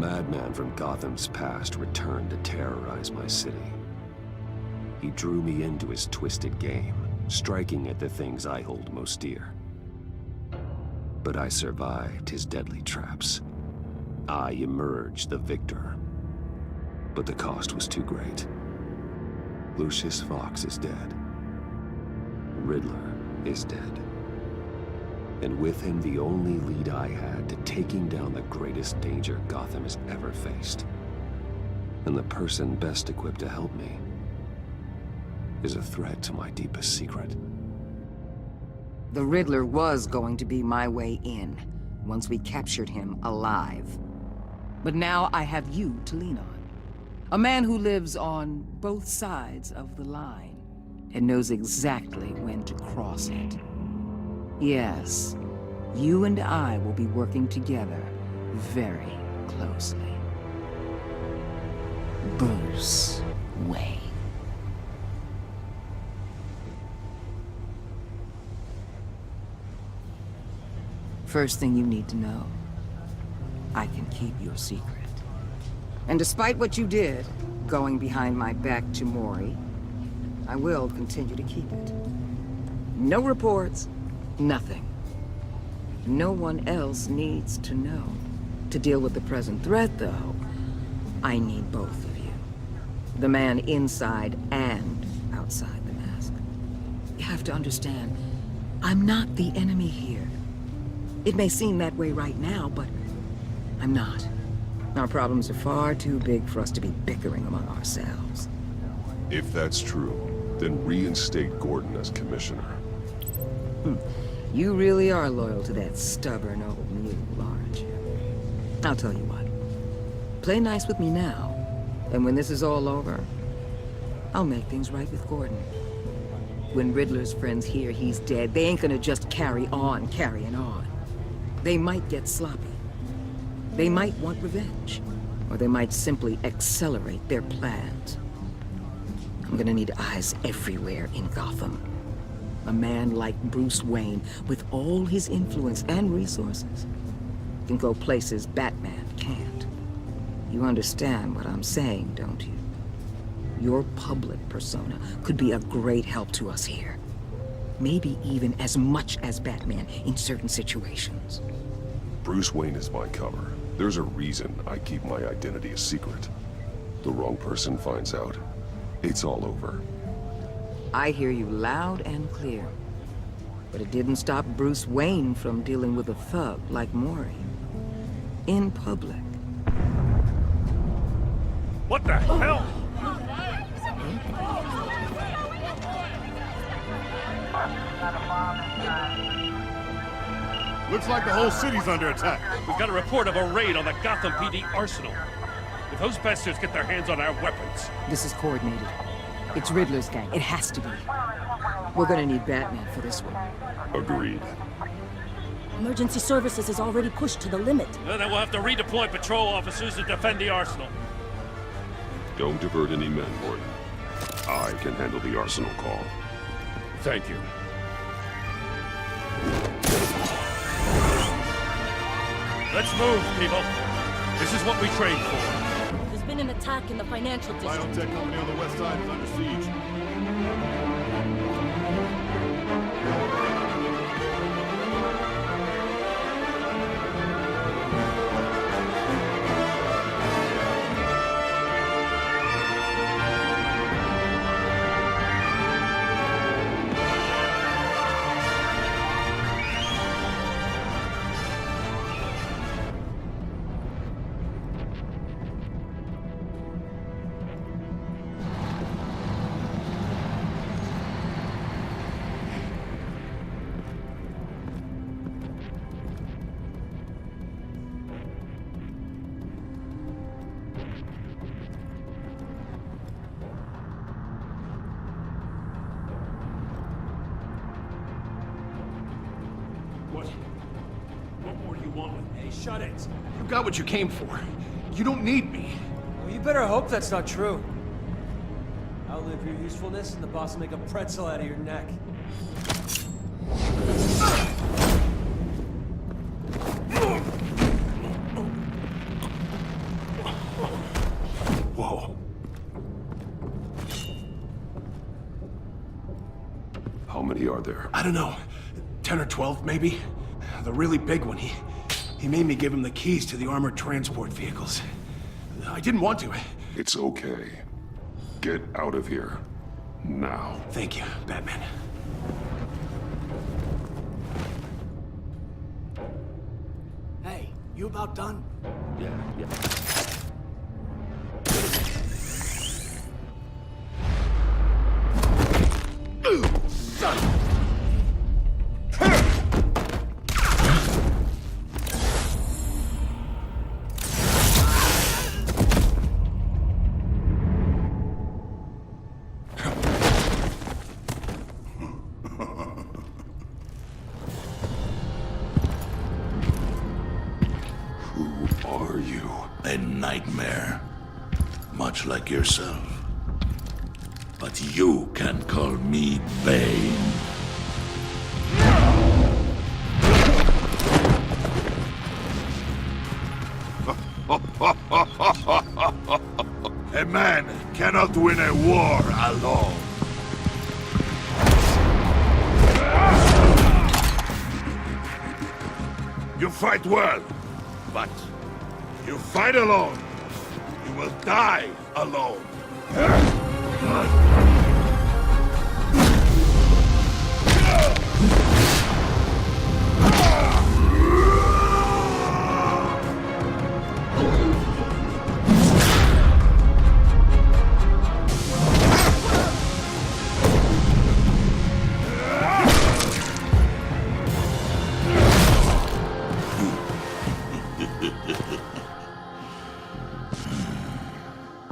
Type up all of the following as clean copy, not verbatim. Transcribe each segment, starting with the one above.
madman from Gotham's past returned to terrorize my city. He drew me into his twisted game, striking at the things I hold most dear. But I survived his deadly traps. I emerged the victor. But the cost was too great. Lucius Fox is dead. Riddler is dead. And with him, the only lead I had to taking down the greatest danger Gotham has ever faced. And the person best equipped to help me is a threat to my deepest secret. The Riddler was going to be my way in, once we captured him alive. But now I have you to lean on. A man who lives on both sides of the line, and knows exactly when to cross it. Yes, you and I will be working together very closely. Bruce Wayne. First thing you need to know, I can keep your secret. And despite what you did, going behind my back to Mori, I will continue to keep it. No reports, nothing. No one else needs to know. To deal with the present threat, though, I need both of you. The man inside and outside the mask. You have to understand, I'm not the enemy here. It may seem that way right now, but I'm not. Our problems are far too big for us to be bickering among ourselves. If that's true, then reinstate Gordon as commissioner. You really are loyal to that stubborn old mule, aren't you? I'll tell you what. Play nice with me now, and when this is all over, I'll make things right with Gordon. When Riddler's friends hear he's dead, they ain't gonna just carry on carrying on. They might get sloppy. They might want revenge, or they might simply accelerate their plans. I'm gonna need eyes everywhere in Gotham. A man like Bruce Wayne, with all his influence and resources, can go places Batman can't. You understand what I'm saying, don't you? Your public persona could be a great help to us here. Maybe even as much as Batman in certain situations. Bruce Wayne is my cover. There's a reason I keep my identity a secret. The wrong person finds out, it's all over. I hear you loud and clear. But it didn't stop Bruce Wayne from dealing with a thug like Mori. In public. What the hell? Looks like the whole city's under attack. We've got a report of a raid on the Gotham PD arsenal. If those bastards get their hands on our weapons... This is coordinated. It's Riddler's gang. It has to be. We're gonna need Batman for this one. Agreed. Emergency services is already pushed to the limit. Then we'll have to redeploy patrol officers to defend the arsenal. Don't divert any men, Gordon. I can handle the arsenal call. Thank you. Let's move, people. This is what we trained for. There's been an attack in the financial district. Biotech company on the west side is under siege. What more do you want with me? Hey, shut it. You got what you came for. You don't need me. Well, you better hope that's not true. Outlive your usefulness, and the boss will make a pretzel out of your neck. How many are there? I don't know. 10 or 12, maybe? The really big one, he made me give him the keys to the armored transport vehicles. I didn't want to. It's okay. Get out of here. Now. Thank you, Batman. Hey, you about done? Yeah. Son of a... Who are you? A nightmare. Much like yourself. But you can call me Bane. A man cannot win a war alone. You fight well, but you fight alone. You will die alone.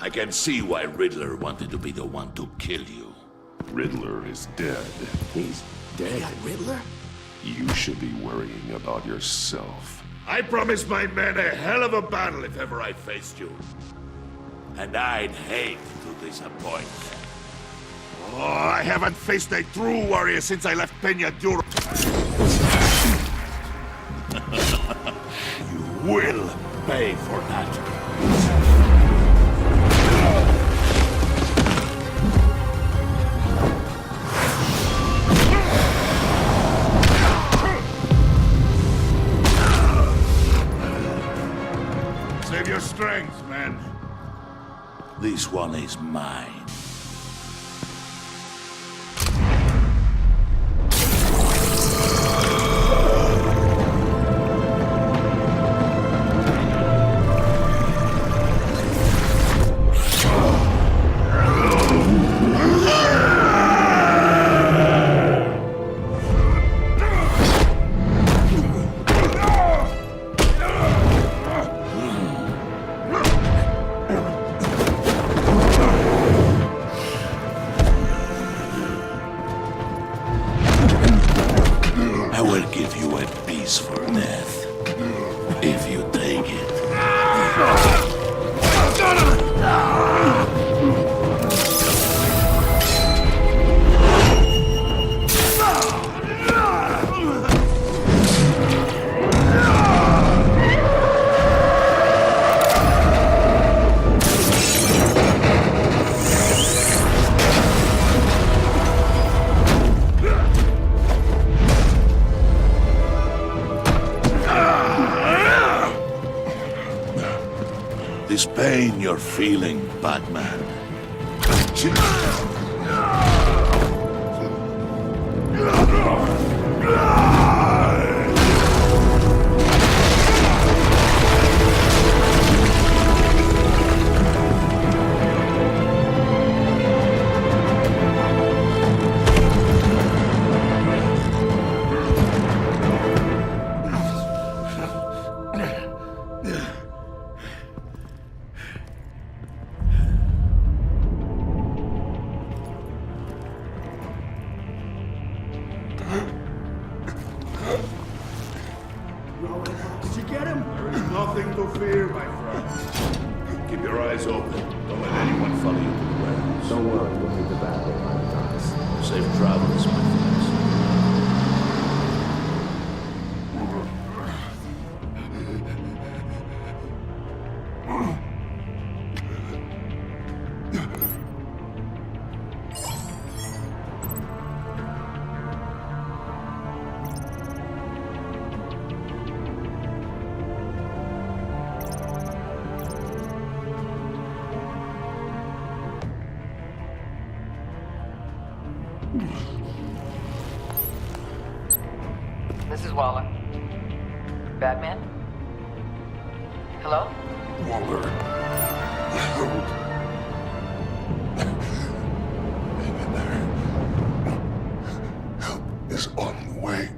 I can see why Riddler wanted to be the one to kill you. Riddler is dead. He's dead. Riddler? You should be worrying about yourself. I promised my men a hell of a battle if ever I faced you. And I'd hate to disappoint. Oh, I haven't faced a true warrior since I left Peña Duro. You will pay for that. Save your strength, man. This one is mine. I will give you a peaceful death, if you take it. This pain you're feeling, Batman. Did you get him? There is nothing to fear, my friend. Keep your eyes open. Don't let anyone follow you to the warehouse. Don't worry, we'll meet the battle on the docks. Safe travels, my friends. This is Waller. Batman? Hello? Waller. Help. Hang in there. Help is on the way.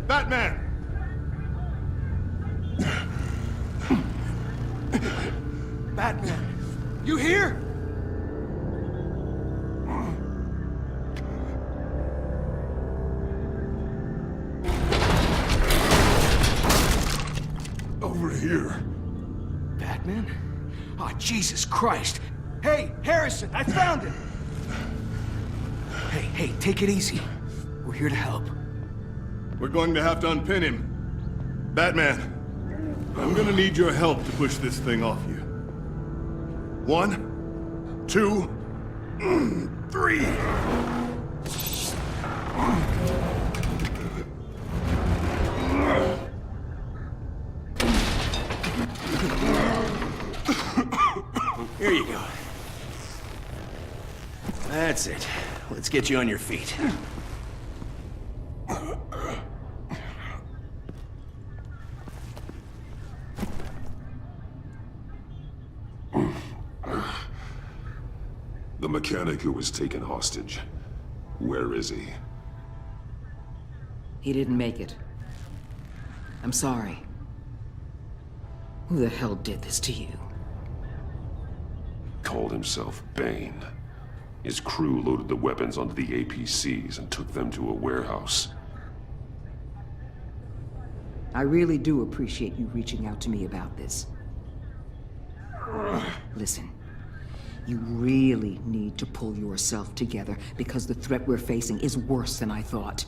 Batman! Batman, you here? Over here. Batman? Oh, Jesus Christ. Hey, Harrison, I found him! Hey, take it easy. We're here to help. We're going to have to unpin him. Batman, I'm gonna need your help to push this thing off you. 1, 2, 3. Here you go. That's it. Let's get you on your feet. The mechanic who was taken hostage. Where is he? He didn't make it. I'm sorry. Who the hell did this to you? Called himself Bane. His crew loaded the weapons onto the APCs and took them to a warehouse. I really do appreciate you reaching out to me about this. Listen, you really need to pull yourself together because the threat we're facing is worse than I thought.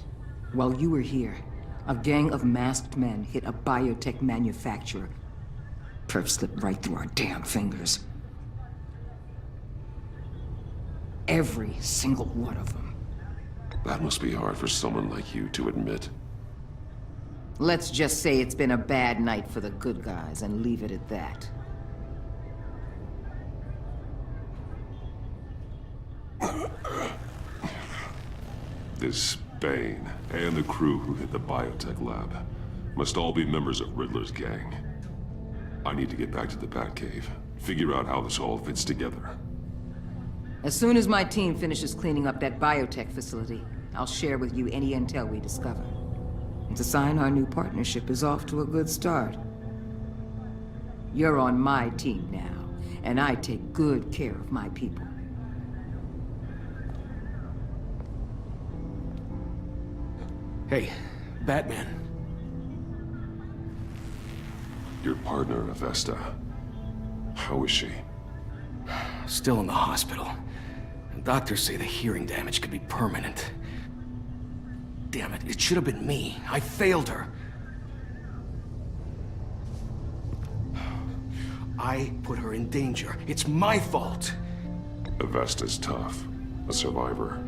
While you were here, a gang of masked men hit a biotech manufacturer. Perp slipped right through our damn fingers. Every single one of them. That must be hard for someone like you to admit. Let's just say it's been a bad night for the good guys and leave it at that. This Bane and the crew who hit the biotech lab must all be members of Riddler's gang. I need to get back to the Batcave, figure out how this all fits together. As soon as my team finishes cleaning up that biotech facility, I'll share with you any intel we discover. It's a sign our new partnership is off to a good start. You're on my team now, and I take good care of my people. Hey, Batman. Your partner, Avesta. How is she? Still in the hospital. Doctors say the hearing damage could be permanent. Damn it, it should have been me. I failed her. I put her in danger. It's my fault. Avesta's tough. A survivor.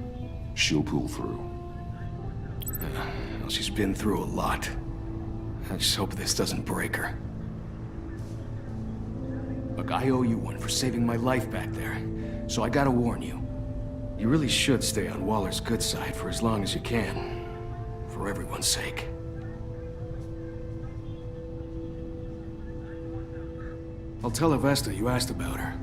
She'll pull through. Well, she's been through a lot. I just hope this doesn't break her. Look, I owe you one for saving my life back there. So I gotta warn you. You really should stay on Waller's good side for as long as you can. For everyone's sake. I'll tell Avesta you asked about her.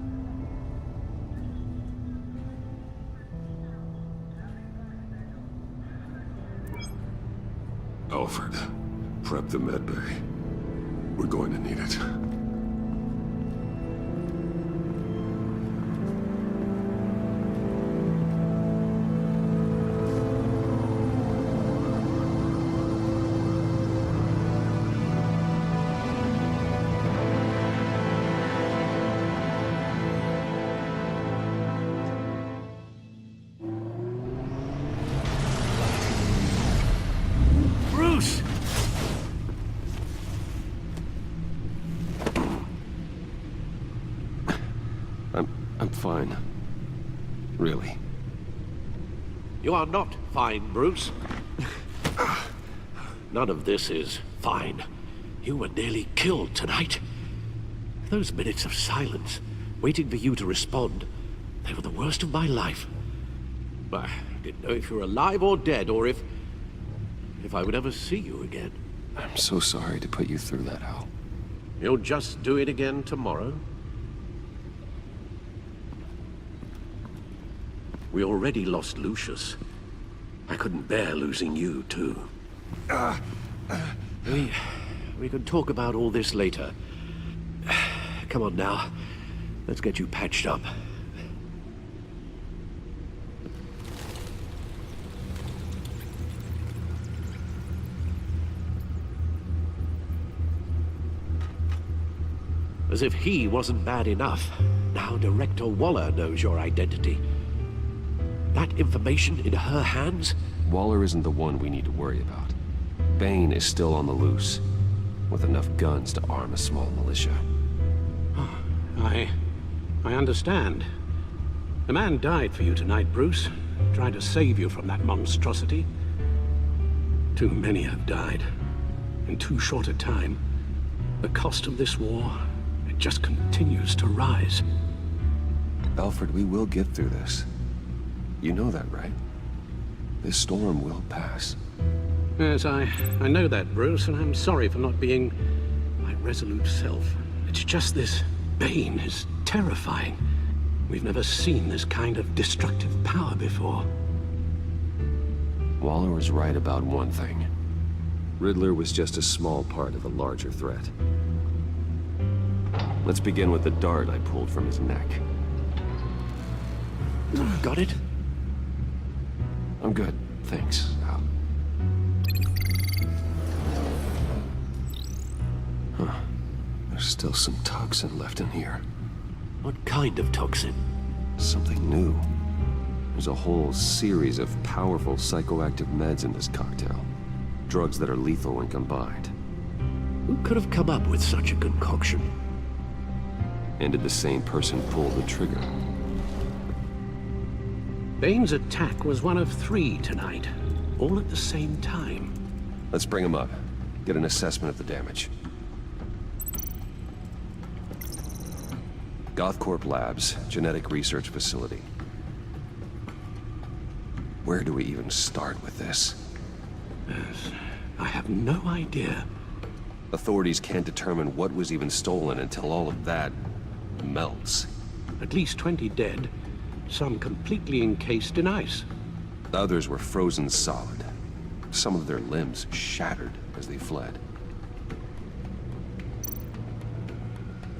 Alfred, prep the medbay. We're going to need it. fine. Really. You are not fine, Bruce. None of this is fine. You were nearly killed tonight. Those minutes of silence, waiting for you to respond, they were the worst of my life. I didn't know if you were alive or dead, or if I would ever see you again. I'm so sorry to put you through that, Al. You'll just do it again tomorrow? We already lost Lucius. I couldn't bear losing you, too. We can talk about all this later. Come on now. Let's get you patched up. As if he wasn't bad enough, now Director Waller knows your identity. That information in her hands? Waller isn't the one we need to worry about. Bane is still on the loose, with enough guns to arm a small militia. I understand. The man died for you tonight, Bruce. Trying to save you from that monstrosity. Too many have died. In too short a time. The cost of this war, it just continues to rise. Alfred, we will get through this. You know that, right? This storm will pass. Yes, I know that, Bruce, and I'm sorry for not being my resolute self. It's just this Bane is terrifying. We've never seen this kind of destructive power before. Waller was right about one thing. Riddler was just a small part of a larger threat. Let's begin with the dart I pulled from his neck. Got it? I'm good, thanks, Al. Huh. There's still some toxin left in here. What kind of toxin? Something new. There's a whole series of powerful psychoactive meds in this cocktail. Drugs that are lethal when combined. Who could have come up with such a concoction? And did the same person pull the trigger? Bane's attack was one of 3 tonight, all at the same time. Let's bring him up. Get an assessment of the damage. Gothcorp Labs, genetic research facility. Where do we even start with this? Yes, I have no idea. Authorities can't determine what was even stolen until all of that melts. At least 20 dead, some completely encased in ice. Others were frozen solid. Some of their limbs shattered as they fled.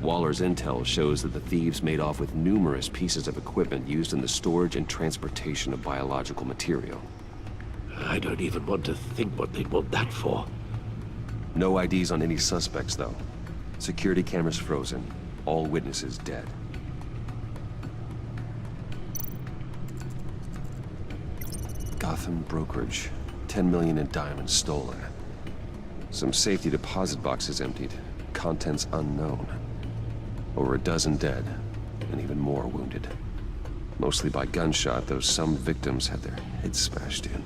Waller's intel shows that the thieves made off with numerous pieces of equipment used in the storage and transportation of biological material. I don't even want to think what they'd want that for. No IDs on any suspects, though. Security cameras frozen. All witnesses dead. Gotham brokerage. 10 million in diamonds stolen. Some safety deposit boxes emptied. Contents unknown. Over a dozen dead, and even more wounded. Mostly by gunshot, though some victims had their heads smashed in.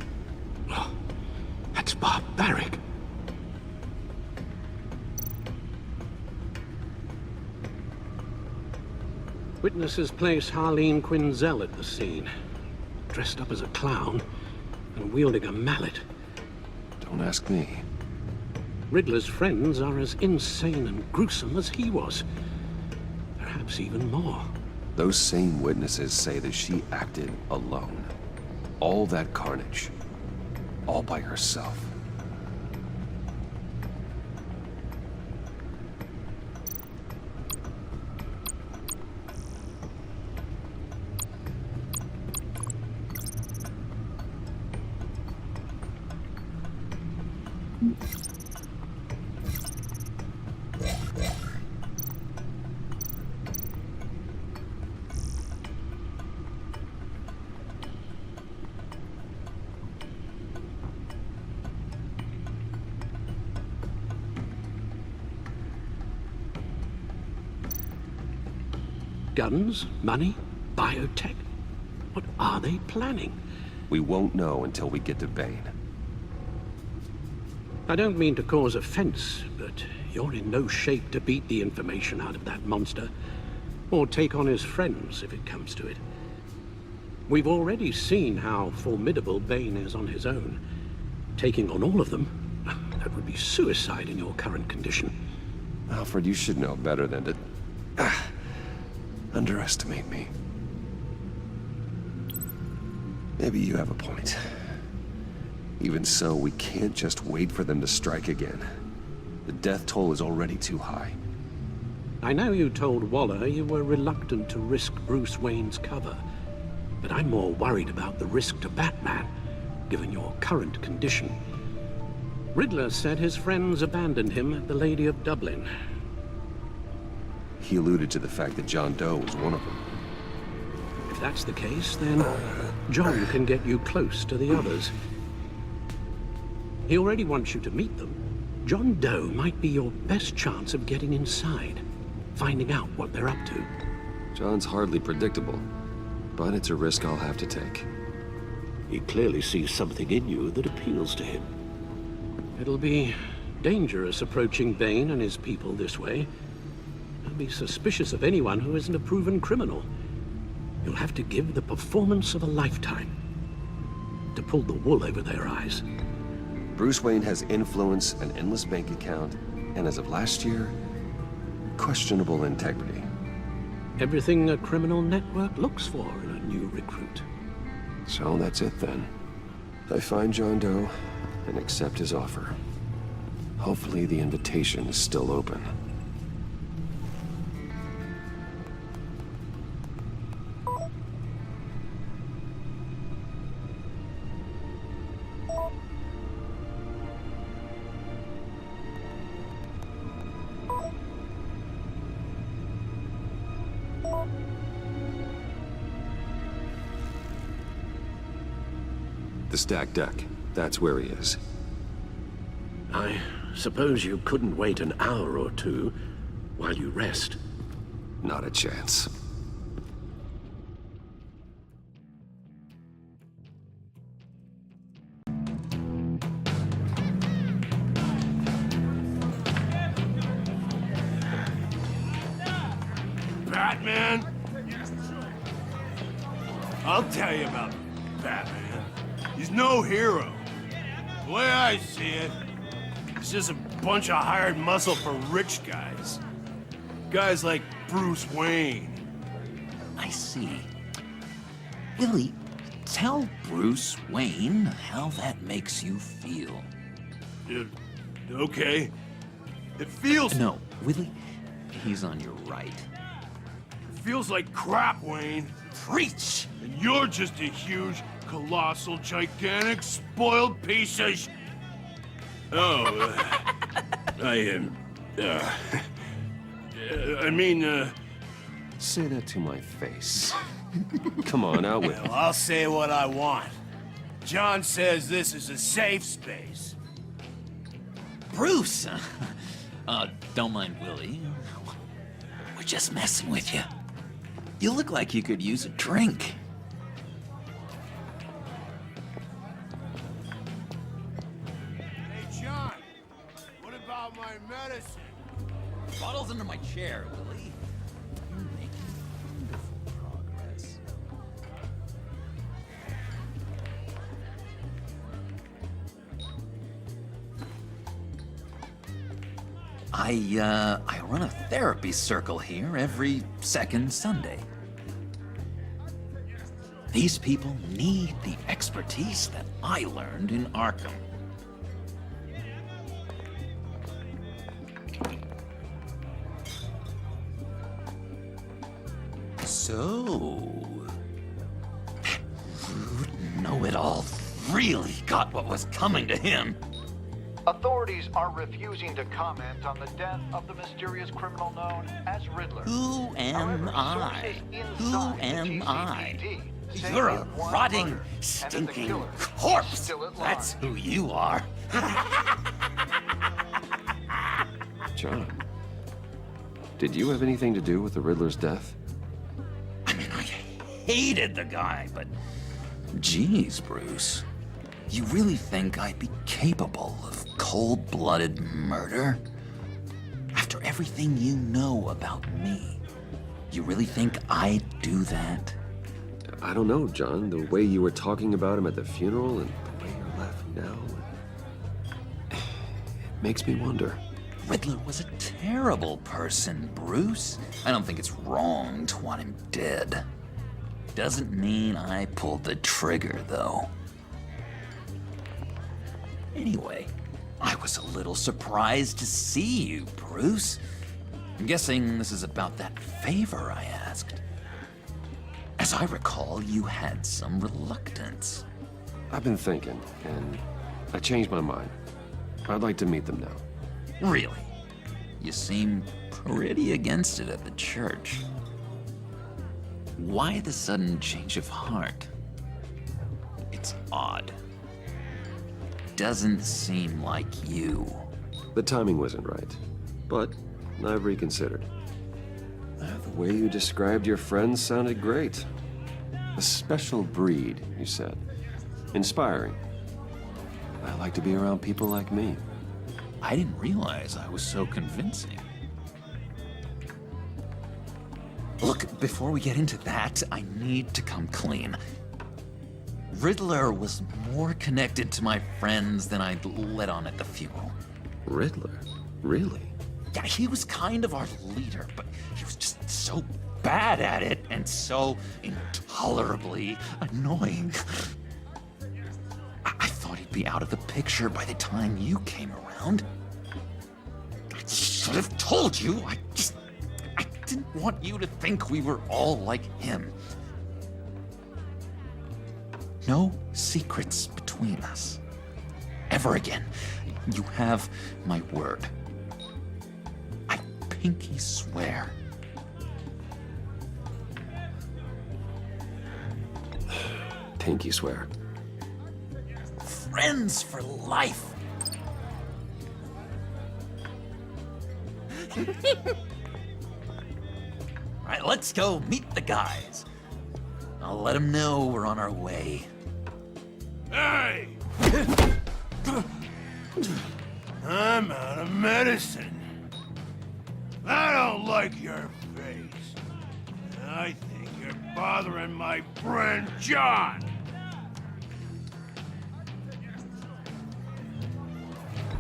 Oh, that's barbaric. Witnesses place Harleen Quinzel at the scene, dressed up as a clown and wielding a mallet. Don't ask me. Riddler's friends are as insane and gruesome as he was. Perhaps even more. Those same witnesses say that she acted alone. All that carnage. All by herself. Guns, money, biotech? What are they planning? We won't know until we get to Bane. I don't mean to cause offense, but you're in no shape to beat the information out of that monster, or take on his friends if it comes to it. We've already seen how formidable Bane is on his own. Taking on all of them, that would be suicide in your current condition. Alfred, you should know better than to underestimate me. Maybe you have a point. Even so, we can't just wait for them to strike again. The death toll is already too high. I know you told Waller you were reluctant to risk Bruce Wayne's cover, but I'm more worried about the risk to Batman, given your current condition. Riddler said his friends abandoned him at the Lady of Dublin. He alluded to the fact that John Doe was one of them. If that's the case, then John can get you close to the others. He already wants you to meet them. John Doe might be your best chance of getting inside, finding out what they're up to. John's hardly predictable, but it's a risk I'll have to take. He clearly sees something in you that appeals to him. It'll be dangerous approaching Bane and his people this way. I'll be suspicious of anyone who isn't a proven criminal. You'll have to give the performance of a lifetime to pull the wool over their eyes. Bruce Wayne has influence, an endless bank account, and as of last year, questionable integrity. Everything a criminal network looks for in a new recruit. So that's it then. I find John Doe and accept his offer. Hopefully the invitation is still open. The stacked deck. That's where he is. I suppose you couldn't wait an hour or two while you rest. Not a chance. Batman? I'll tell you about Batman. He's no hero. The way I see it, he's just a bunch of hired muscle for rich guys. Guys like Bruce Wayne. I see. Willie, tell Bruce Wayne how that makes you feel. Okay. It feels... No, Willie, he's on your right. It feels like crap, Wayne. Preach! And you're just a huge, colossal, gigantic, spoiled piece of Say that to my face. Come on, out with it. Well, I'll say what I want. John says this is a safe space. Bruce! Don't mind Willie. We're just messing with you. You look like you could use a drink. Hey, John. What about my medicine? Bottle's under my chair, Willie. You're making wonderful progress. I run a therapy circle here every second Sunday. These people need the expertise that I learned in Arkham. So, Know-It-All really got what was coming to him. Authorities are refusing to comment on the death of the mysterious criminal known as Riddler. Who am However, I? sources Who inside the am I? GCPD say You're a he was rotting, murdered, and that the stinking killer is corpse. still at That's large. who you are. John, did you have anything to do with the Riddler's death? I mean, I hated the guy, but... Geez, Bruce. You really think I'd be capable of cold-blooded murder? After everything you know about me, you really think I'd do that? I don't know, John. The way you were talking about him at the funeral and the way you're laughing now... It makes me wonder. Riddler was a terrible person, Bruce. I don't think it's wrong to want him dead. Doesn't mean I pulled the trigger, though. Anyway, I was a little surprised to see you, Bruce. I'm guessing this is about that favor I asked. As I recall, you had some reluctance. I've been thinking, and I changed my mind. I'd like to meet them now. Really? You seem pretty against it at the church. Why the sudden change of heart? It's odd. Doesn't seem like you. The timing wasn't right, but I've reconsidered. The way you described your friends sounded great. A special breed, you said. Inspiring. I like to be around people like me. I didn't realize I was so convincing. Look, before we get into that, I need to come clean. Riddler was more connected to my friends than I'd let on at the funeral. Riddler? Really? Yeah, he was kind of our leader, but he was just so bad at it and so intolerably annoying. I thought he'd be out of the picture by the time you came around. I should have told you. I didn't want you to think we were all like him. No secrets between us. Ever again. You have my word. I pinky swear. Pinky swear. Friends for life. All right, let's go meet the guys. I'll let them know we're on our way. Hey! I'm out of medicine. I don't like your face. I think you're bothering my friend John.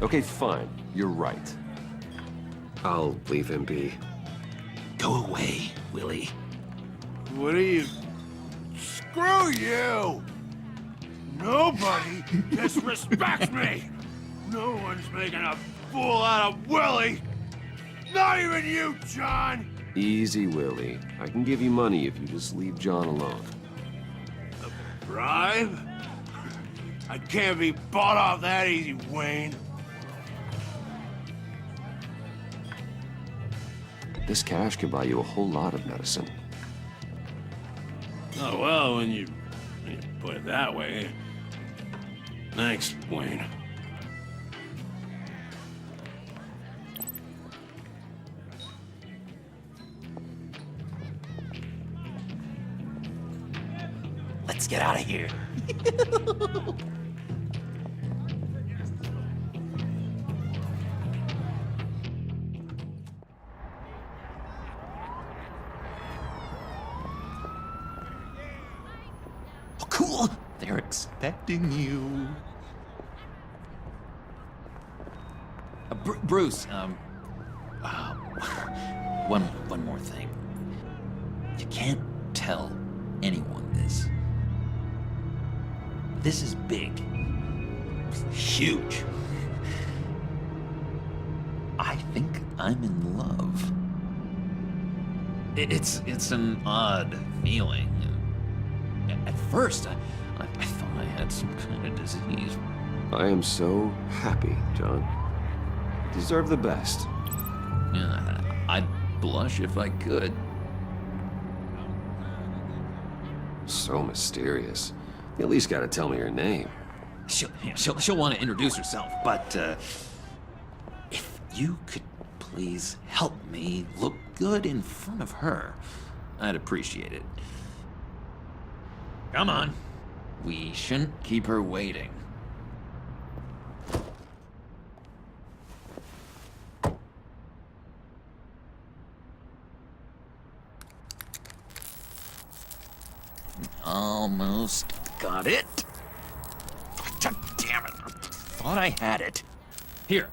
Okay, fine. You're right. I'll leave him be. Go away, Willie. What are you... Screw you! Nobody disrespects me! No one's making a fool out of Willie! Not even you, John! Easy, Willie. I can give you money if you just leave John alone. A bribe? I can't be bought off that easy, Wayne. This cash could buy you a whole lot of medicine. Oh, well, when you put it that way. Thanks, Wayne. Let's get out of here. Oh, cool. They're expecting you. Bruce, one more thing. You can't tell anyone this. This is big. Huge. I think I'm in love. It's an odd feeling. At first, I thought I had some kind of disease. I am so happy, John. You deserve the best. Yeah, I'd blush if I could. So mysterious. You at least gotta tell me her name. She'll want to introduce herself, but if you could please help me look good in front of her, I'd appreciate it. Come on. We shouldn't keep her waiting. Almost got it. God damn it. I thought I had it. Here,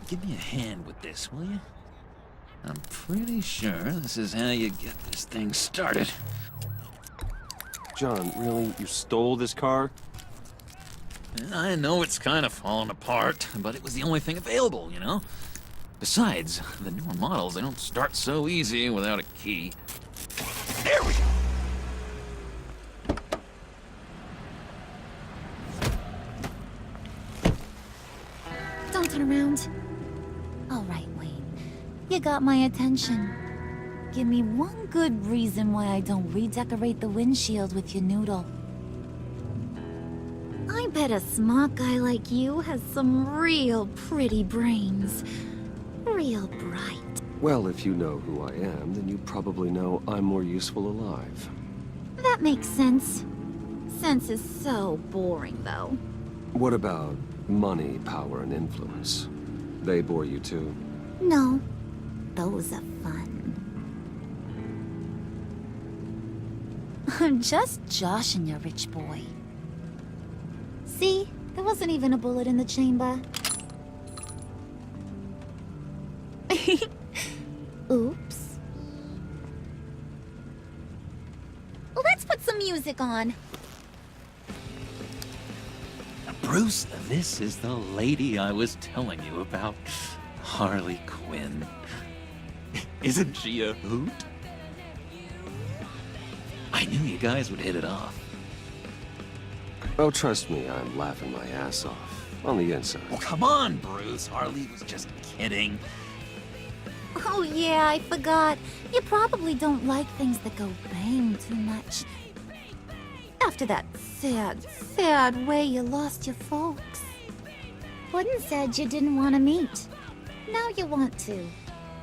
give me a hand with this, will you? I'm pretty sure this is how you get this thing started. John, really? You stole this car? I know it's kind of falling apart, but it was the only thing available, you know? Besides, the newer models, they don't start so easy without a key. There we go! Don't turn around. All right, Wayne. You got my attention. Give me one good reason why I don't redecorate the windshield with your noodle. I bet a smart guy like you has some real pretty brains. Real bright. Well, if you know who I am, then you probably know I'm more useful alive. That makes sense. Sense is so boring, though. What about money, power, and influence? They bore you too? No. Those are fun. I'm just joshing you, rich boy. See? There wasn't even a bullet in the chamber. Oops. Let's put some music on. Bruce, this is the lady I was telling you about. Harley Quinn. Isn't she a hoot? I knew you guys would hit it off. Oh, trust me, I'm laughing my ass off. On the inside. Oh, come on, Bruce. Harley was just kidding. Oh yeah, I forgot. You probably don't like things that go bang too much. After that sad, sad way you lost your folks. Puddin' said you didn't want to meet. Now you want to.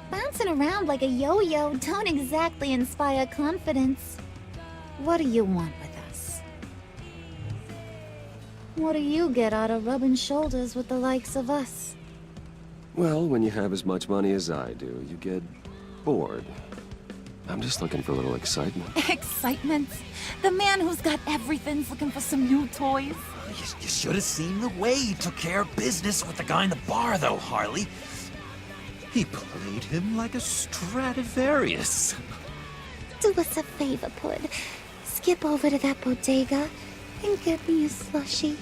Bouncing around like a yo-yo don't exactly inspire confidence. What do you want with us? What do you get out of rubbing shoulders with the likes of us? Well, when you have as much money as I do, you get bored. I'm just looking for a little excitement. Excitement? The man who's got everything's looking for some new toys. You should have seen the way he took care of business with the guy in the bar, though, Harley. He played him like a Stradivarius. Do us a favor, Pud. Skip over to that bodega and get me a slushie.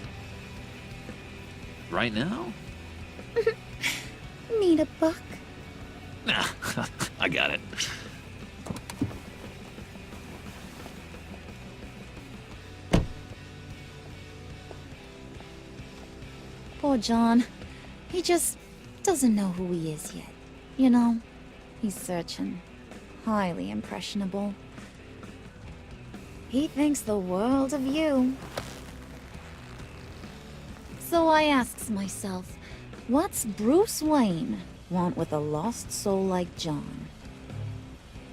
Right now? Need a buck? Nah, I got it. Poor John. He just doesn't know who he is yet. You know, he's searching. Highly impressionable. He thinks the world of you. So I asks myself, what's Bruce Wayne want with a lost soul like John?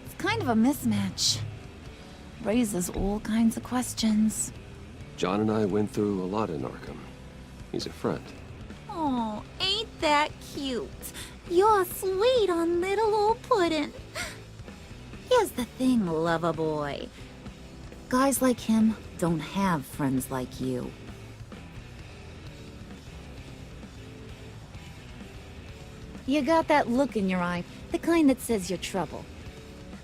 It's kind of a mismatch. Raises all kinds of questions. John and I went through a lot in Arkham. He's a friend. Oh, ain't that cute? You're sweet on little old Puddin'. Here's the thing, lover boy. Guys like him don't have friends like you. You got that look in your eye, the kind that says you're trouble.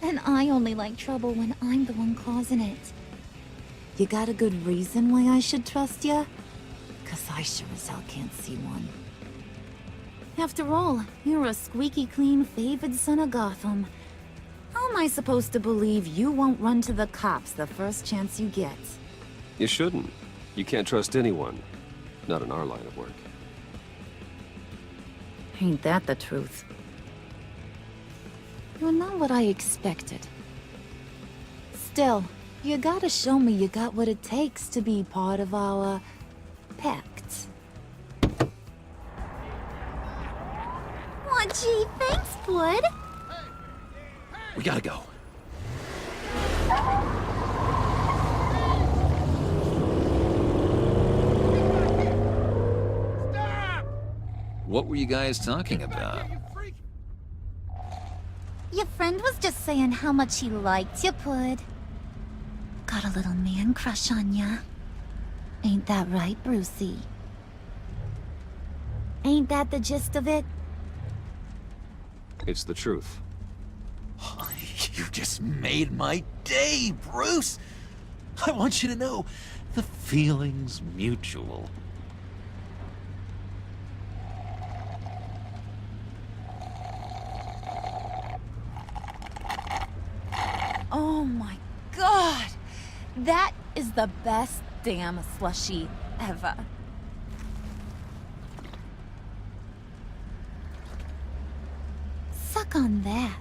And I only like trouble when I'm the one causing it. You got a good reason why I should trust you? 'Cause I sure as hell can't see one. After all, you're a squeaky clean favored son of Gotham. How am I supposed to believe you won't run to the cops the first chance you get? You shouldn't. You can't trust anyone. Not in our line of work. Ain't that the truth? You're not what I expected. Still, you gotta show me you got what it takes to be part of our pact. Aw, gee, thanks, Bud. We gotta go. What were you guys talking about? Your friend was just saying how much he liked you, Pud. Got a little man crush on ya. Ain't that right, Brucey? Ain't that the gist of it? It's the truth. You just made my day, Bruce! I want you to know, the feeling's mutual. Oh my god! That is the best damn slushie ever. Suck on that.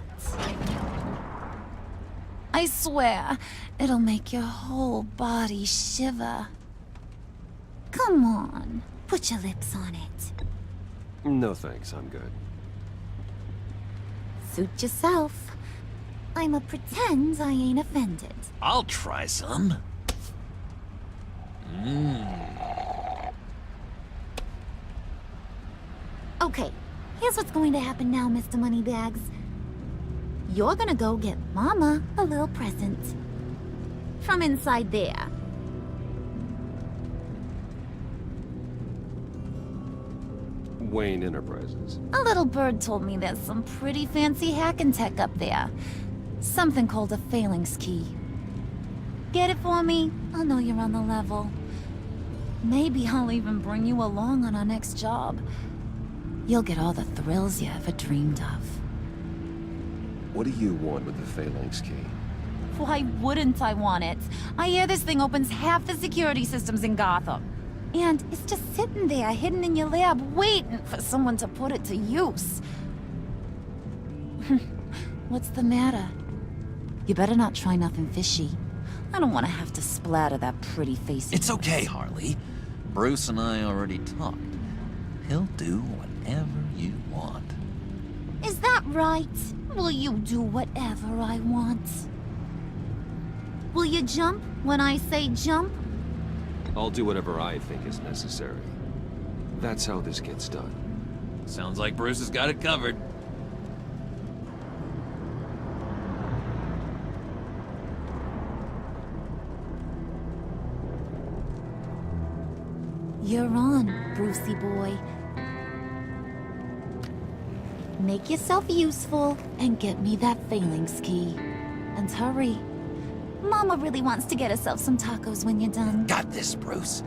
I swear, it'll make your whole body shiver. Come on, put your lips on it. No thanks, I'm good. Suit yourself. I'ma pretend I ain't offended. I'll try some. Okay, here's what's going to happen now, Mr. Moneybags. You're gonna go get Mama a little present. From inside there. Wayne Enterprises. A little bird told me there's some pretty fancy hacking tech up there. Something called a phalanx key. Get it for me? I'll know you're on the level. Maybe I'll even bring you along on our next job. You'll get all the thrills you ever dreamed of. What do you want with the phalanx key? Why wouldn't I want it? I hear this thing opens half the security systems in Gotham. And it's just sitting there, hidden in your lab, waiting for someone to put it to use. What's the matter? You better not try nothing fishy. I don't want to have to splatter that pretty face. It's okay, Harley. Bruce and I already talked. He'll do whatever you want. Is that right? Will you do whatever I want? Will you jump when I say jump? I'll do whatever I think is necessary. That's how this gets done. Sounds like Bruce has got it covered. You're on, Brucey boy. Make yourself useful and get me that phalanx key. And hurry. Mama really wants to get herself some tacos when you're done. Got this, Bruce.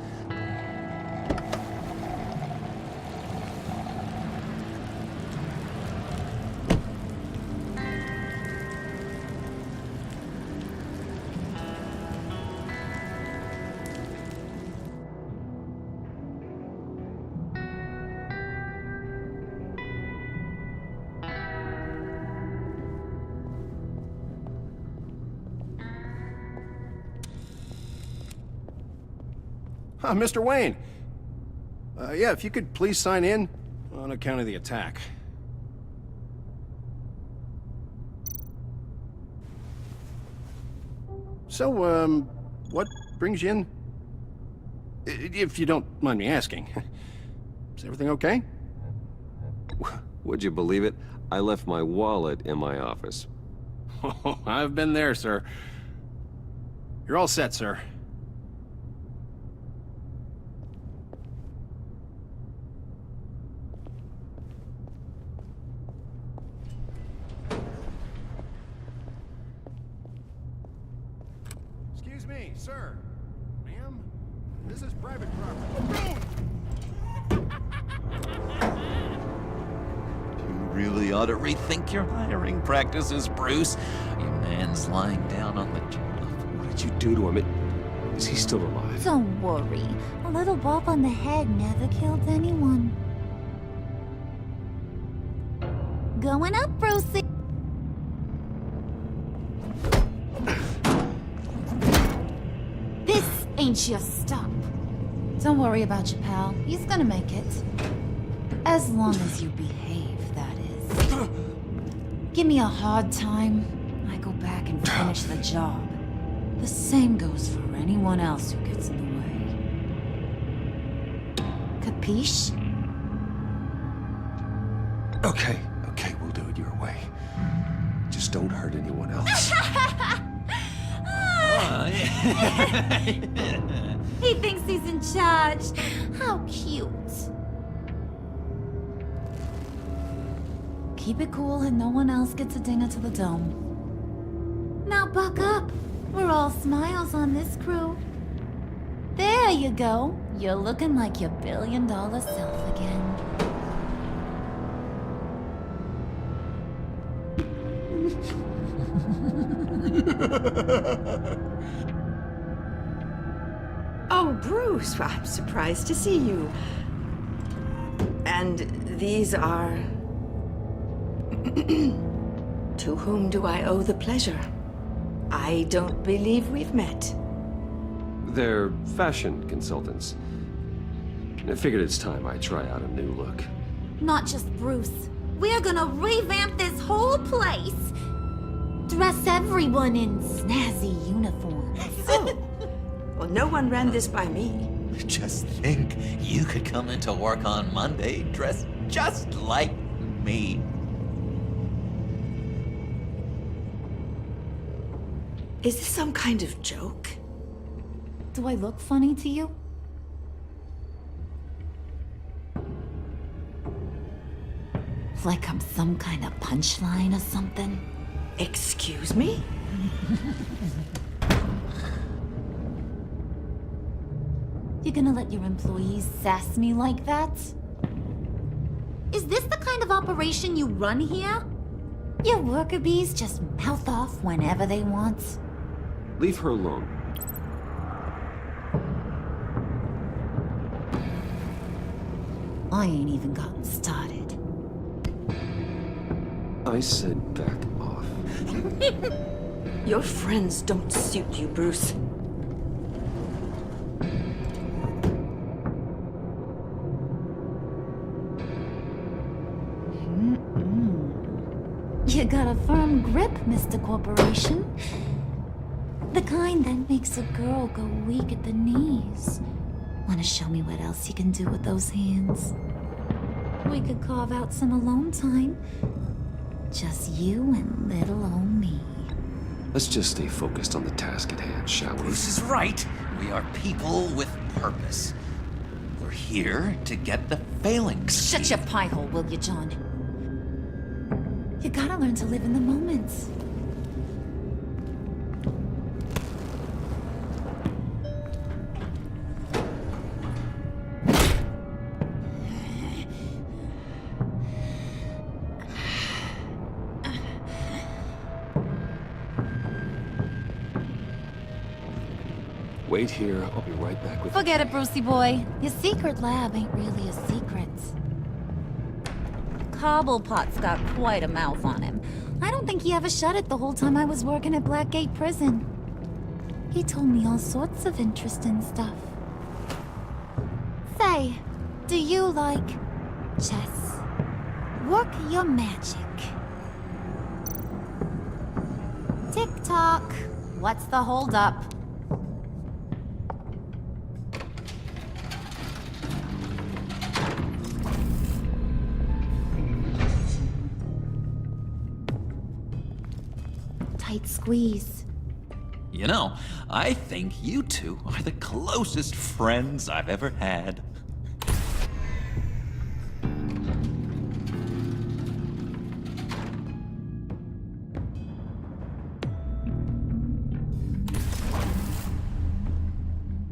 Mr. Wayne. Yeah, if you could please sign in on account of the attack. So, what brings you in? If you don't mind me asking. Is everything okay? Would you believe it? I left my wallet in my office. Oh, I've been there, sir. You're all set, sir. Excuse me, sir. Ma'am? This is private property. You really ought to rethink your hiring practices, Bruce. Your man's lying down on the job. What did you do to him? Is he still alive? Don't worry. A little bump on the head never killed anyone. Going up, Brucey. This ain't your stop. Don't worry about your pal. He's gonna make it. As long as you behave, that is. Give me a hard time, I go back and finish the job. The same goes for anyone else who gets in the way. Capiche? Okay, we'll do it your way. Just don't hurt anyone else. He thinks he's in charge. How cute. Keep it cool and no one else gets a dinger to the dome. Now buck up. We're all smiles on this crew. There you go. You're looking like your billion-dollar self again. Oh, Bruce, I'm surprised to see you. And these are... To whom do I owe the pleasure? I don't believe we've met. They're fashion consultants. I figured it's time I try out a new look. Not just Bruce. We're gonna revamp this whole place. Dress everyone in snazzy uniforms. Oh, well, no one ran this by me. Just think, you could come into work on Monday dressed just like me. Is this some kind of joke? Do I look funny to you? Like I'm some kind of punchline or something? Excuse me? You gonna let your employees sass me like that? Is this the kind of operation you run here? Your worker bees just mouth off whenever they want? Leave her alone. I ain't even gotten started. I said back off. Your friends don't suit you, Bruce. You got a firm grip, Mr. Corporation. The kind that makes a girl go weak at the knees. Wanna show me what else you can do with those hands? We could carve out some alone time. Just you and little old me. Let's just stay focused on the task at hand, shall we? Bruce is right. We are people with purpose. We're here to get the failing. Shut your pie hole, will you, John? You gotta learn to live in the moment. Wait here, I'll be right back with Forget it, Brucey boy. Your secret lab ain't really a secret. Cobblepot's got quite a mouth on him. I don't think he ever shut it the whole time I was working at Blackgate Prison. He told me all sorts of interesting stuff. Say, do you like chess? Work your magic. Tick-tock. What's the holdup? Tight squeeze. You know, I think you two are the closest friends I've ever had.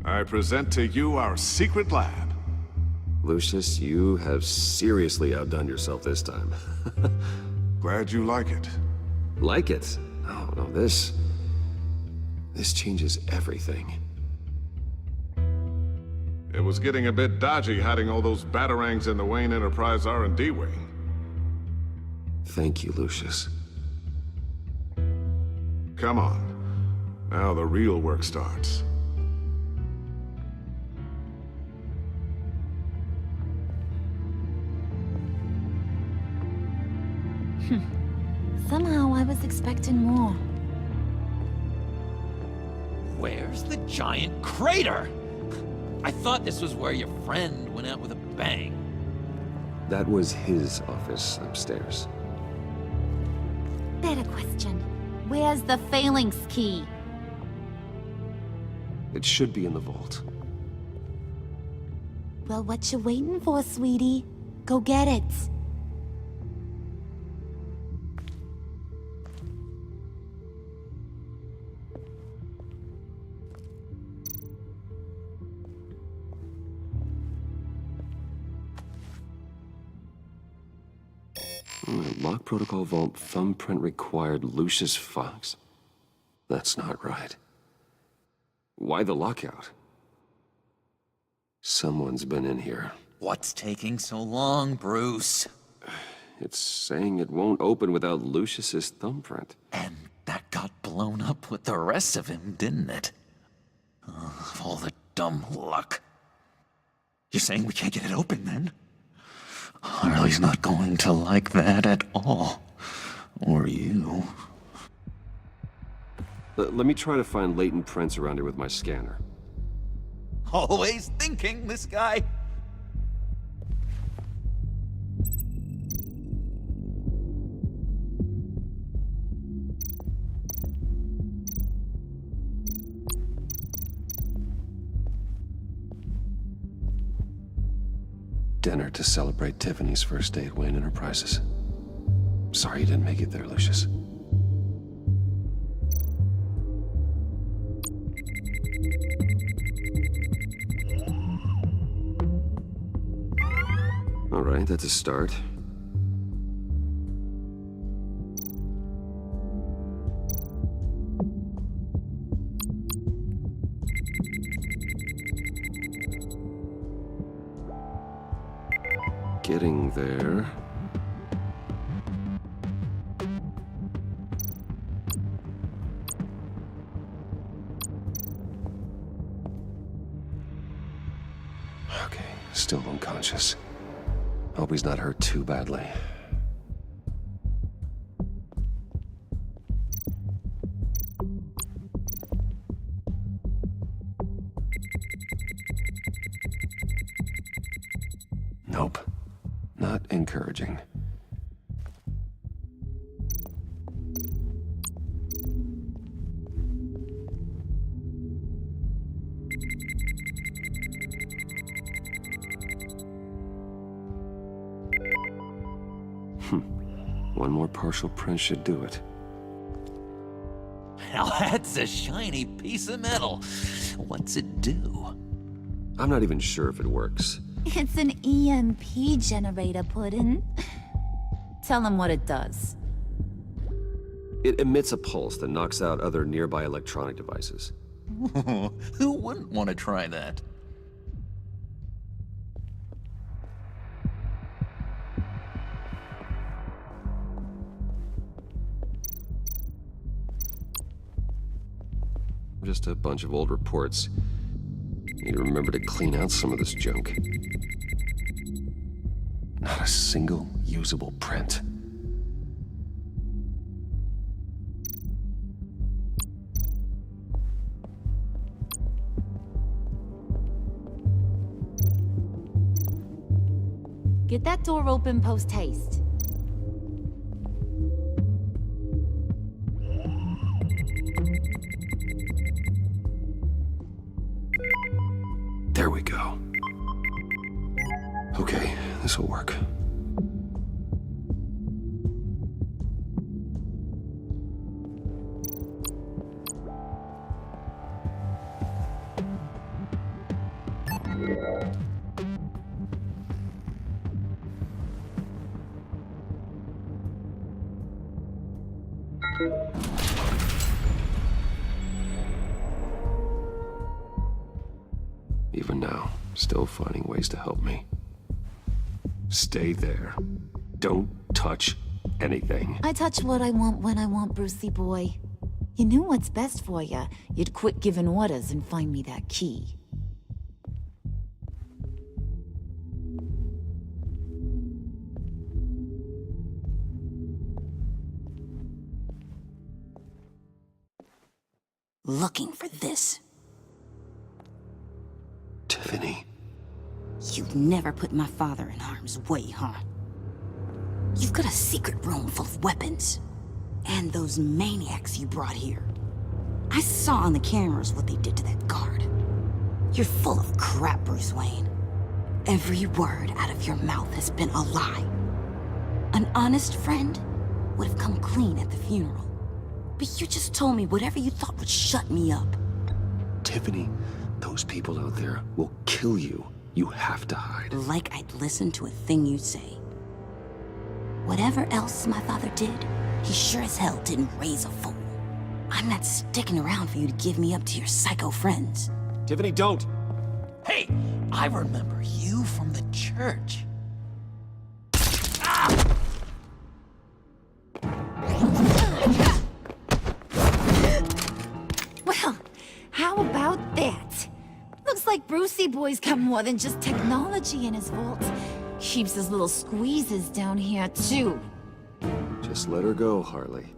I present to you our secret lab. Lucius, you have seriously outdone yourself this time. Glad you like it. Like it? Oh, no, this changes everything. It was getting a bit dodgy hiding all those batarangs in the Wayne Enterprise R&D wing. Thank you, Lucius. Come on. Now the real work starts. Somehow I was expecting more. Where's the giant crater? I thought this was where your friend went out with a bang. That was his office upstairs. Better question. Where's the phalanx key? It should be in the vault. Well, what you waiting for, sweetie? Go get it. Lock protocol vault thumbprint required Lucius Fox? That's not right. Why the lockout? Someone's been in here. What's taking so long, Bruce? It's saying it won't open without Lucius's thumbprint. And that got blown up with the rest of him, didn't it? All the dumb luck. You're saying we can't get it open, then? Harley's not going to like that at all. Or you. Let me try to find latent prints around here with my scanner. Always thinking, this guy. Dinner to celebrate Tiffany's first day at Wayne Enterprises. Sorry you didn't make it there, Lucius. All right, that's a start. Getting there. Okay, still unconscious. Hope he's not hurt too badly. Nope. Not encouraging. One more partial print should do it. Now that's a shiny piece of metal. What's it do? I'm not even sure if it works. It's an EMP generator, Puddin'. Tell him what it does. It emits a pulse that knocks out other nearby electronic devices. Who wouldn't want to try that? Just a bunch of old reports. Need to remember to clean out some of this junk. Not a single usable print. Get that door open post-haste. There we go. Okay, this'll work. Even now, still finding ways to help me. Stay there. Don't touch anything. I touch what I want when I want, Brucey boy. You knew what's best for you. You'd quit giving orders and find me that key. Looking for this. Tiffany. You you've never put my father in harm's way, huh? You've got a secret room full of weapons. And those maniacs you brought here. I saw on the cameras what they did to that guard. You're full of crap, Bruce Wayne. Every word out of your mouth has been a lie. An honest friend would have come clean at the funeral. But you just told me whatever you thought would shut me up. Tiffany, those people out there will kill you. You have to hide. Like I'd listen to a thing you say. Whatever else my father did, he sure as hell didn't raise a fool. I'm not sticking around for you to give me up to your psycho friends. Tiffany, don't! Hey, I remember you from the church. Well, how about that? Looks like Brucey Boy's got more than just technology in his vault. Keeps his little squeezes down here, too. Just let her go, Harley.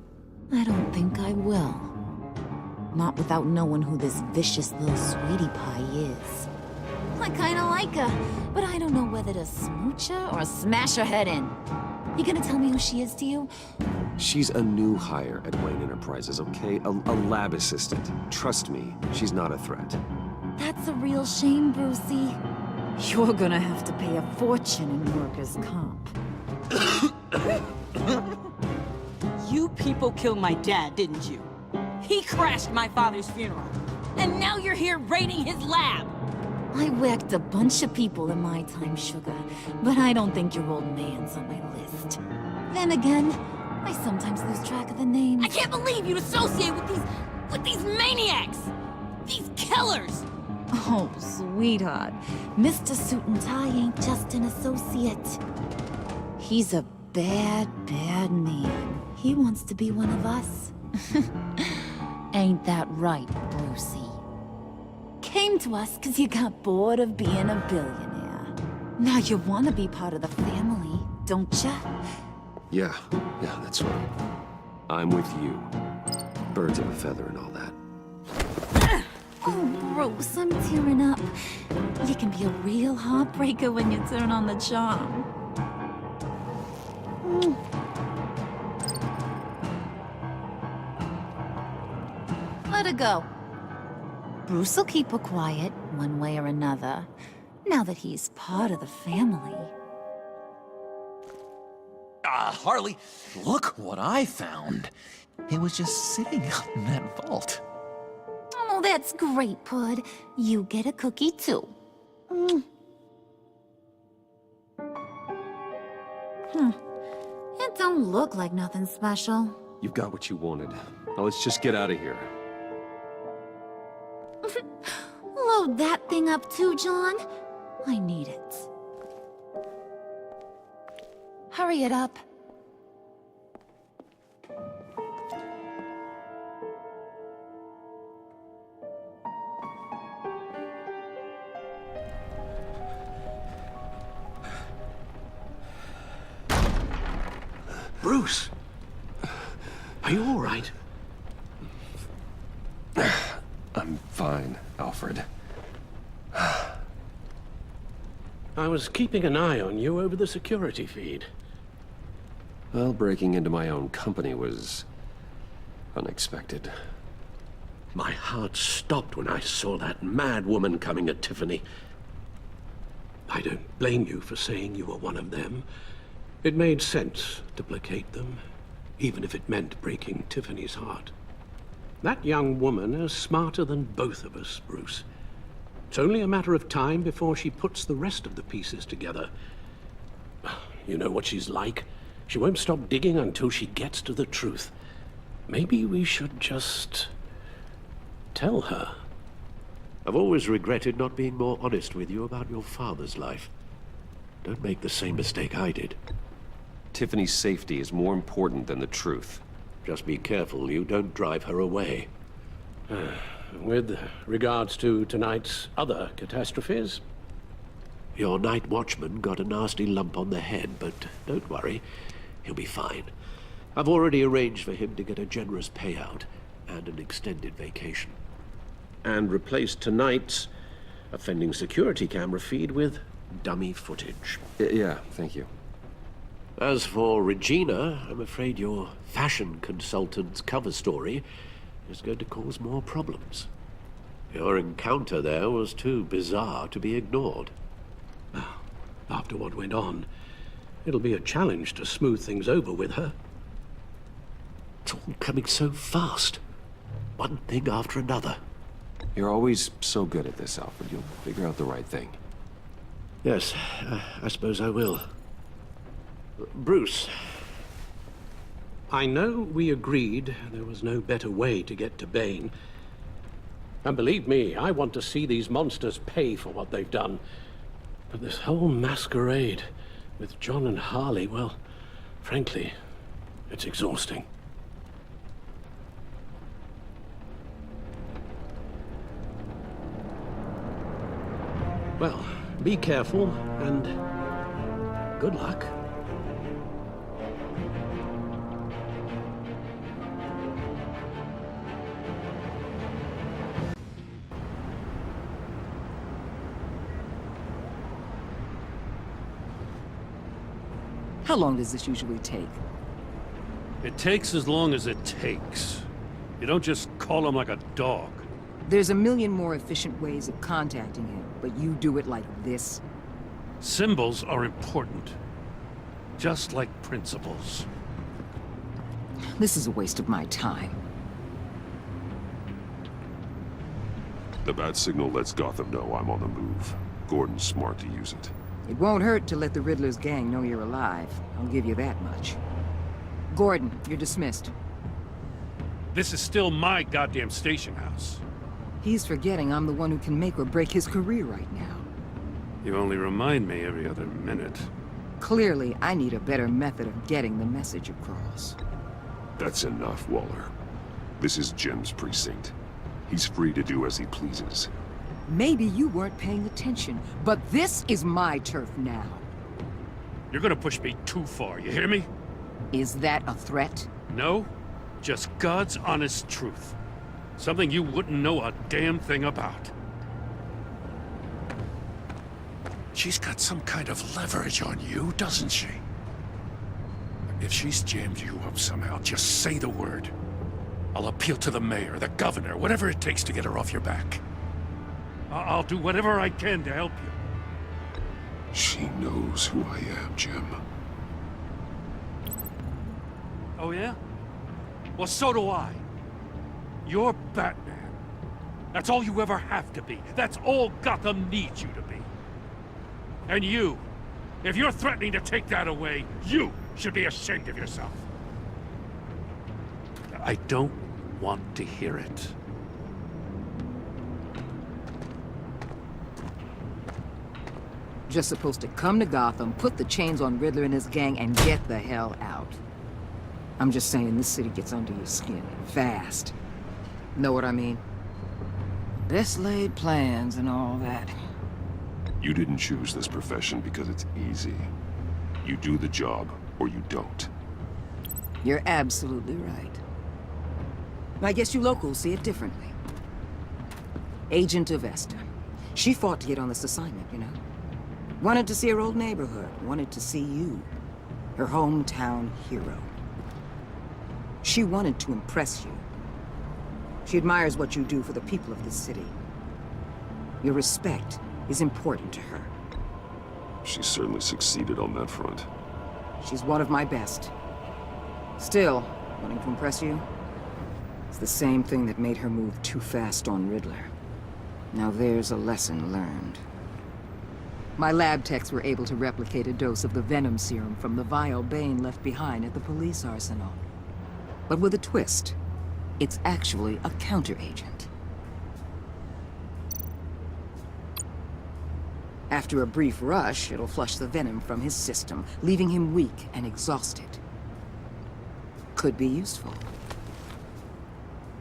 I don't think I will. Not without knowing who this vicious little sweetie pie is. I kinda like her, but I don't know whether to smooch her or smash her head in. You gonna tell me who she is to you? She's a new hire at Wayne Enterprises, okay? A lab assistant. Trust me, she's not a threat. That's a real shame, Brucey. You're gonna have to pay a fortune in workers' comp. You people killed my dad, didn't you? He crashed my father's funeral. And now you're here raiding his lab! I whacked a bunch of people in my time, Sugar, but I don't think your old man's on my list. Then again, I sometimes lose track of the names. I can't believe you'd associate with these maniacs! These killers! Oh, sweetheart. Mr. Suit and Tie ain't just an associate. He's a bad, bad man. He wants to be one of us. Ain't that right, Brucey? Came to us because you got bored of being a billionaire. Now you want to be part of the family, don't ya? Yeah, that's right. I'm with you. Birds of a feather and all that. Oh, Bruce, I'm tearing up. You can be a real heartbreaker when you turn on the charm. Let her go. Bruce will keep her quiet, one way or another, now that he's part of the family. Harley, look what I found. It was just sitting up in that vault. Oh, that's great, Pud. You get a cookie, too. It don't look like nothing special. You've got what you wanted. Now let's just get out of here. Load that thing up too, John. I need it. Hurry it up. Bruce! Are you all right? I'm fine, Alfred. I was keeping an eye on you over the security feed. Well, breaking into my own company was unexpected. My heart stopped when I saw that mad woman coming at Tiffany. I don't blame you for saying you were one of them. It made sense to placate them, even if it meant breaking Tiffany's heart. That young woman is smarter than both of us, Bruce. It's only a matter of time before she puts the rest of the pieces together. You know what she's like. She won't stop digging until she gets to the truth. Maybe we should just tell her. I've always regretted not being more honest with you about your father's life. Don't make the same mistake I did. Tiffany's safety is more important than the truth. Just be careful you don't drive her away. With regards to tonight's other catastrophes? Your night watchman got a nasty lump on the head, but don't worry. He'll be fine. I've already arranged for him to get a generous payout and an extended vacation. And replaced tonight's offending security camera feed with dummy footage. Yeah, thank you. As for Regina, I'm afraid your fashion consultant's cover story is going to cause more problems. Your encounter there was too bizarre to be ignored. After what went on, it'll be a challenge to smooth things over with her. It's all coming so fast. One thing after another. You're always so good at this, Alfred. You'll figure out the right thing. Yes, I suppose I will. Bruce. I know we agreed there was no better way to get to Bane. And believe me, I want to see these monsters pay for what they've done. But this whole masquerade with John and Harley, well, frankly, it's exhausting. Well, be careful, and good luck. How long does this usually take? It takes as long as it takes. You don't just call him like a dog. There's a million more efficient ways of contacting him, but you do it like this? Symbols are important. Just like principles. This is a waste of my time. The bat signal lets Gotham know I'm on the move. Gordon's smart to use it. It won't hurt to let the Riddler's gang know you're alive. I'll give you that much. Gordon, you're dismissed. This is still my goddamn station house. He's forgetting I'm the one who can make or break his career right now. You only remind me every other minute. Clearly, I need a better method of getting the message across. That's enough, Waller. This is Jim's precinct. He's free to do as he pleases. Maybe you weren't paying attention, but this is my turf now. You're gonna push me too far, you hear me? Is that a threat? No, just God's honest truth. Something you wouldn't know a damn thing about. She's got some kind of leverage on you, doesn't she? If she's jammed you up somehow, just say the word. I'll appeal to the mayor, the governor, whatever it takes to get her off your back. I'll do whatever I can to help you. She knows who I am, Jim. Oh yeah? Well, so do I. You're Batman. That's all you ever have to be. That's all Gotham needs you to be. And you, if you're threatening to take that away, you should be ashamed of yourself. I don't want to hear it. Just supposed to come to Gotham, put the chains on Riddler and his gang, and get the hell out. I'm just saying this city gets under your skin fast. Know what I mean? Best laid plans and all that. You didn't choose this profession because it's easy. You do the job, or you don't. You're absolutely right. I guess you locals see it differently. Agent Avesta. She fought to get on this assignment, you know? Wanted to see her old neighborhood, wanted to see you, her hometown hero. She wanted to impress you. She admires what you do for the people of this city. Your respect is important to her. She certainly succeeded on that front. She's one of my best. Still, wanting to impress you? It's the same thing that made her move too fast on Riddler. Now there's a lesson learned. My lab techs were able to replicate a dose of the venom serum from the vial Bane left behind at the police arsenal. But with a twist. It's actually a counter-agent. After a brief rush, it'll flush the venom from his system, leaving him weak and exhausted. Could be useful.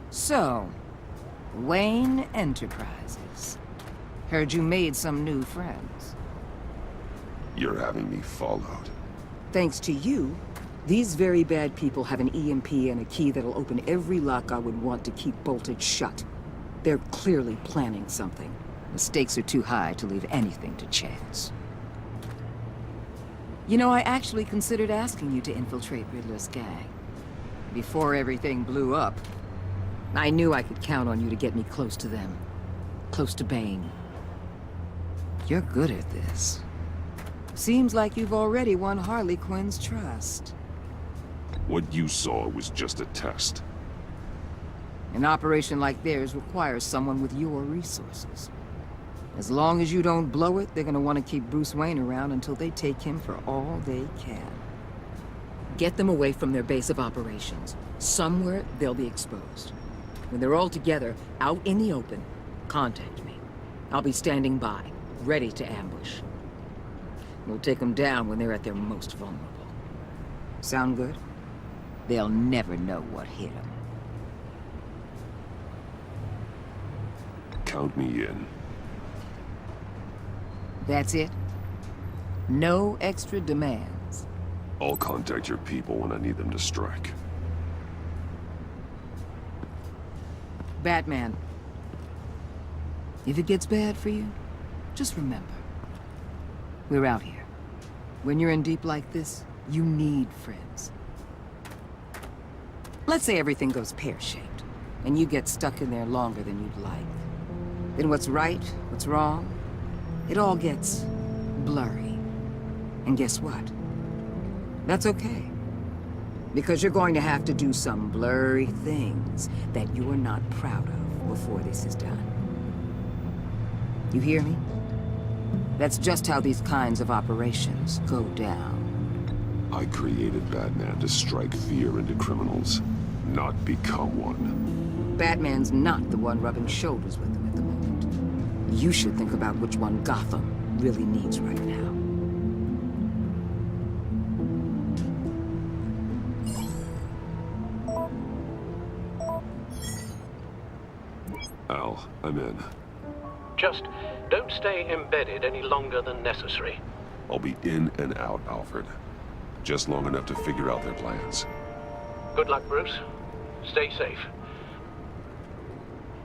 So, Wayne Enterprises. Heard you made some new friends. You're having me followed. Thanks to you, these very bad people have an EMP and a key that'll open every lock I would want to keep bolted shut. They're clearly planning something. The stakes are too high to leave anything to chance. You know, I actually considered asking you to infiltrate Riddler's gang. Before everything blew up, I knew I could count on you to get me close to them. Close to Bane. You're good at this. Seems like you've already won Harley Quinn's trust. What you saw was just a test. An operation like theirs requires someone with your resources. As long as you don't blow it, they're gonna want to keep Bruce Wayne around until they take him for all they can. Get them away from their base of operations. Somewhere they'll be exposed. When they're all together, out in the open, contact me. I'll be standing by, ready to ambush. We'll take them down when they're at their most vulnerable. Sound good? They'll never know what hit them. Count me in. That's it? No extra demands? I'll contact your people when I need them to strike. Batman. If it gets bad for you, just remember. We're out here. When you're in deep like this, you need friends. Let's say everything goes pear-shaped, and you get stuck in there longer than you'd like. Then what's right, what's wrong, it all gets blurry. And guess what? That's okay. Because you're going to have to do some blurry things that you're not proud of before this is done. You hear me? That's just how these kinds of operations go down. I created Batman to strike fear into criminals, not become one. Batman's not the one rubbing shoulders with them at the moment. You should think about which one Gotham really needs right now. Al, I'm in. Just don't stay embedded any longer than necessary. I'll be in and out, Alfred. Just long enough to figure out their plans. Good luck, Bruce. Stay safe.